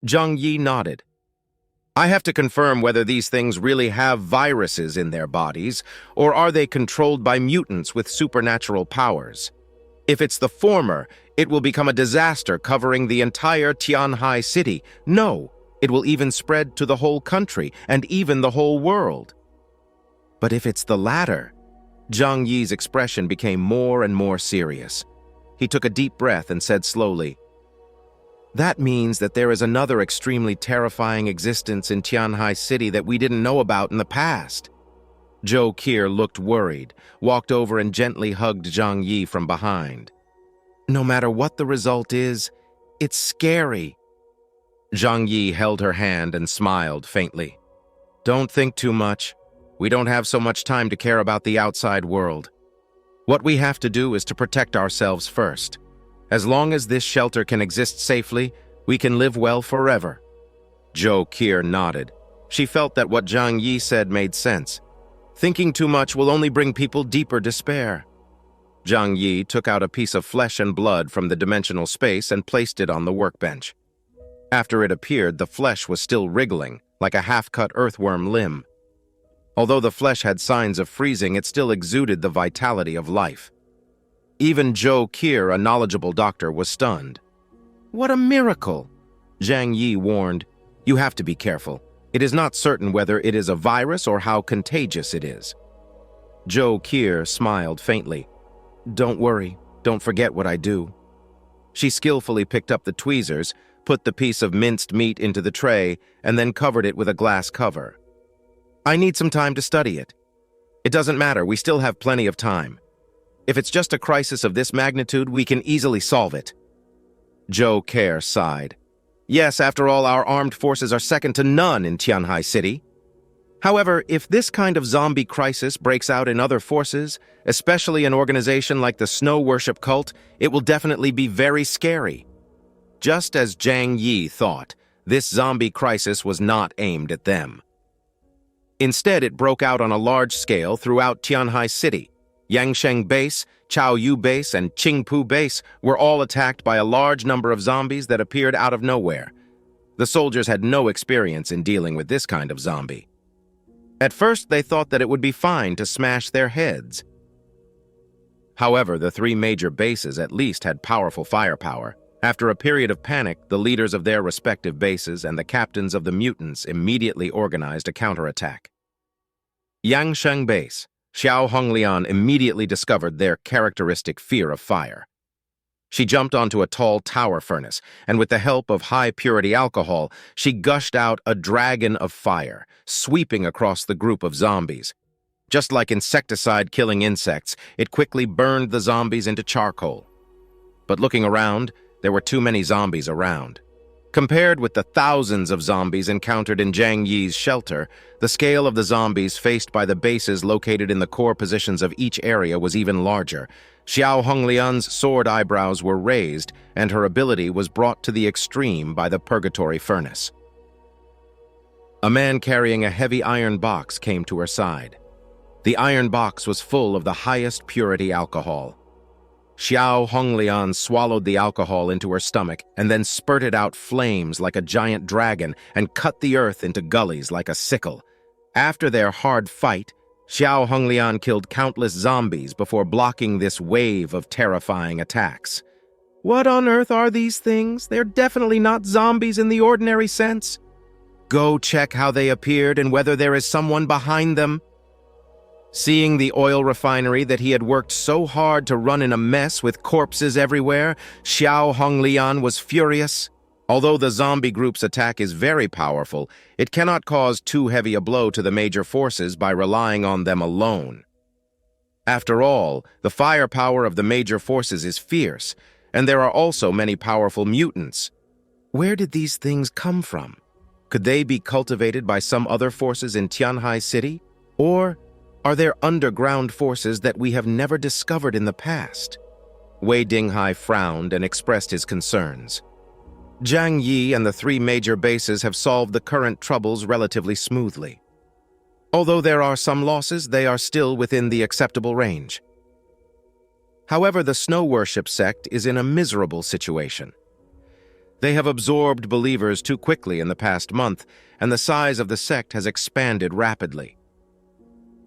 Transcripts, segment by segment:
Zhang Yi nodded. I have to confirm whether these things really have viruses in their bodies, or are they controlled by mutants with supernatural powers. If it's the former, it will become a disaster covering the entire Tianhai city. No, it will even spread to the whole country and even the whole world. But if it's the latter, Zhang Yi's expression became more and more serious. He took a deep breath and said slowly, that means that there is another extremely terrifying existence in Tianhai City that we didn't know about in the past. Zhou Qi looked worried, walked over and gently hugged Zhang Yi from behind. No matter what the result is, it's scary. Zhang Yi held her hand and smiled faintly. Don't think too much. We don't have so much time to care about the outside world. What we have to do is to protect ourselves first. As long as this shelter can exist safely, we can live well forever. Zhou Qi nodded. She felt that what Zhang Yi said made sense. Thinking too much will only bring people deeper despair. Zhang Yi took out a piece of flesh and blood from the dimensional space and placed it on the workbench. After it appeared, the flesh was still wriggling, like a half-cut earthworm limb. Although the flesh had signs of freezing, it still exuded the vitality of life. Even Zhou Qi, a knowledgeable doctor, was stunned. What a miracle! Zhang Yi warned. You have to be careful. It is not certain whether it is a virus or how contagious it is. Zhou Qi smiled faintly. Don't worry. Don't forget what I do. She skillfully picked up the tweezers, put the piece of minced meat into the tray, and then covered it with a glass cover. I need some time to study it. It doesn't matter, we still have plenty of time. If it's just a crisis of this magnitude, we can easily solve it. Zhou Qi sighed. Yes, after all, our armed forces are second to none in Tianhai City. However, if this kind of zombie crisis breaks out in other forces, especially an organization like the Snow Worship Cult, it will definitely be very scary. Just as Zhang Yi thought, this zombie crisis was not aimed at them. Instead, it broke out on a large scale throughout Tianhai City. Yangsheng Base, Chaoyu Base, and Qingpu Base were all attacked by a large number of zombies that appeared out of nowhere. The soldiers had no experience in dealing with this kind of zombie. At first, they thought that it would be fine to smash their heads. However, the three major bases at least had powerful firepower. After a period of panic, the leaders of their respective bases and the captains of the mutants immediately organized a counterattack. Yangsheng Base. Xiao Honglian immediately discovered their characteristic fear of fire. She jumped onto a tall tower furnace, and with the help of high-purity alcohol, she gushed out a dragon of fire, sweeping across the group of zombies. Just like insecticide killing insects, it quickly burned the zombies into charcoal. But looking around, there were too many zombies around. Compared with the thousands of zombies encountered in Zhang Yi's shelter, the scale of the zombies faced by the bases located in the core positions of each area was even larger. Xiao Honglian's sword eyebrows were raised, and her ability was brought to the extreme by the purgatory furnace. A man carrying a heavy iron box came to her side. The iron box was full of the highest purity alcohol. Xiao Honglian swallowed the alcohol into her stomach and then spurted out flames like a giant dragon and cut the earth into gullies like a sickle. After their hard fight, Xiao Honglian killed countless zombies before blocking this wave of terrifying attacks. What on earth are these things? They're definitely not zombies in the ordinary sense. Go check how they appeared and whether there is someone behind them. Seeing the oil refinery that he had worked so hard to run in a mess with corpses everywhere, Xiao Honglian was furious. Although the zombie group's attack is very powerful, it cannot cause too heavy a blow to the major forces by relying on them alone. After all, the firepower of the major forces is fierce, and there are also many powerful mutants. Where did these things come from? Could they be cultivated by some other forces in Tianhai City? Or are there underground forces that we have never discovered in the past? Wei Dinghai frowned and expressed his concerns. Zhang Yi and the three major bases have solved the current troubles relatively smoothly. Although there are some losses, they are still within the acceptable range. However, the Snow Worship sect is in a miserable situation. They have absorbed believers too quickly in the past month, and the size of the sect has expanded rapidly.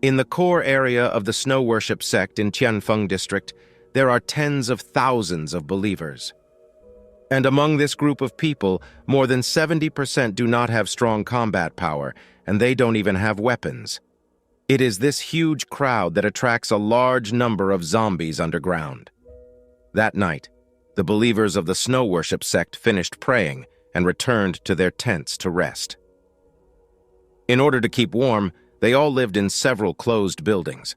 In the core area of the snow worship sect in Tianfeng district, there are tens of thousands of believers. And among this group of people, more than 70% do not have strong combat power, and they don't even have weapons. It is this huge crowd that attracts a large number of zombies underground. That night, the believers of the snow worship sect finished praying and returned to their tents to rest. In order to keep warm, they all lived in several closed buildings.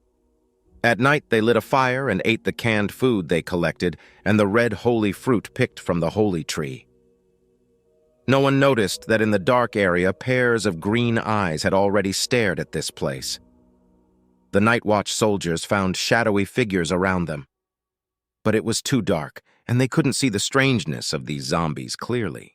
At night, they lit a fire and ate the canned food they collected and the red holy fruit picked from the holy tree. No one noticed that in the dark area, pairs of green eyes had already stared at this place. The night watch soldiers found shadowy figures around them. But it was too dark, and they couldn't see the strangeness of these zombies clearly.